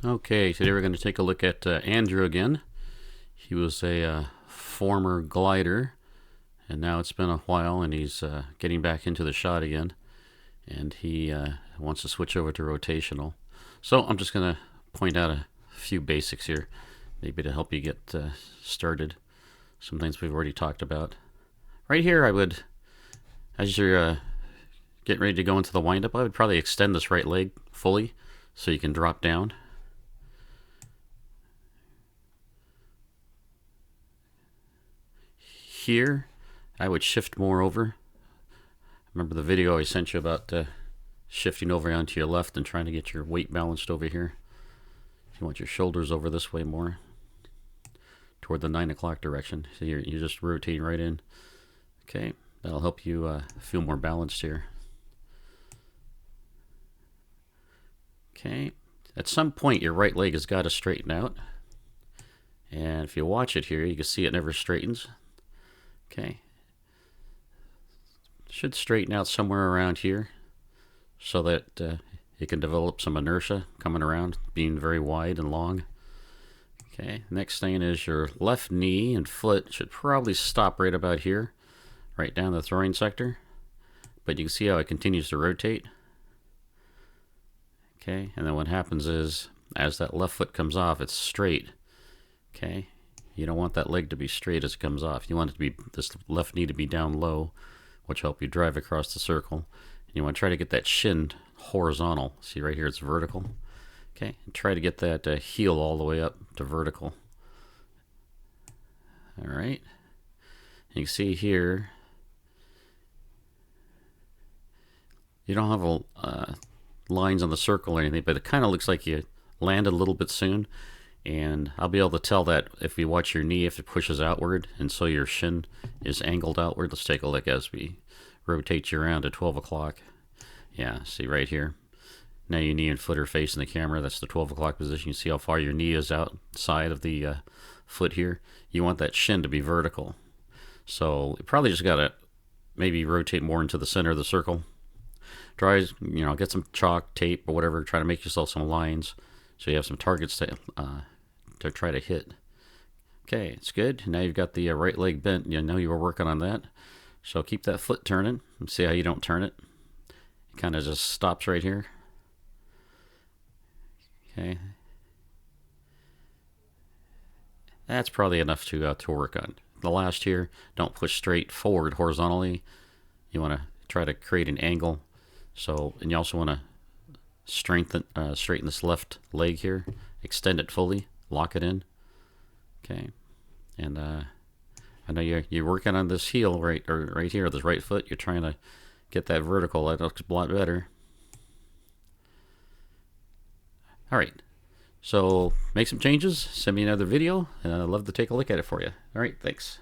Okay, today we're going to take a look at Andrew again. He was a former glider, and now it's been a while, and he's getting back into the shot again, and he wants to switch over to rotational. So I'm just going to point out a few basics here, maybe to help you get started. Some things we've already talked about. Right here, I would, as you're getting ready to go into the windup, I would probably extend this right leg fully so you can drop down. Here, I would shift more over. Remember the video I sent you about shifting over onto your left and trying to get your weight balanced over here. You want your shoulders over this way more, toward the 9 o'clock direction. So you're just rotating right in. Okay, that'll help you feel more balanced here. Okay, at some point your right leg has got to straighten out. And if you watch it here, you can see it never straightens. Okay, should straighten out somewhere around here so that you can develop some inertia coming around, being very wide and long. Okay, next thing is your left knee and foot should probably stop right about here, right down the throwing sector. But you can see how it continues to rotate. Okay, and then what happens is, as that left foot comes off, it's straight. Okay, you don't want that leg to be straight as it comes off. You want it to be, this left knee to be down low, which will help you drive across the circle. And you want to try to get that shin horizontal. See right here, it's vertical. Okay, and try to get that heel all the way up to vertical. All right. You can see here, you don't have lines on the circle or anything, but it kind of looks like you landed a little bit soon. And I'll be able to tell that if you watch your knee, if it pushes outward, and so your shin is angled outward. Let's take a look as we rotate you around to 12 o'clock. Yeah, see right here. Now your knee and foot are facing the camera. That's the 12 o'clock position. You see how far your knee is outside of the foot here. You want that shin to be vertical. So you probably just got to maybe rotate more into the center of the circle. Try, get some chalk, tape, or whatever. Try to make yourself some lines so you have some targets to try to hit. Okay, it's good. Now you've got the right leg bent. You know you were working on that. So keep that foot turning and see how you don't turn it. It kind of just stops right here. Okay. That's probably enough to work on. The last here, don't push straight forward horizontally. You want to try to create an angle. So, and you also want to straighten this left leg here. Extend it fully. Lock it in. Okay. And I know you're working on this heel right here, this right foot. You're trying to get that vertical. That looks a lot better. All right. So make some changes. Send me another video, and I'd love to take a look at it for you. All right. Thanks.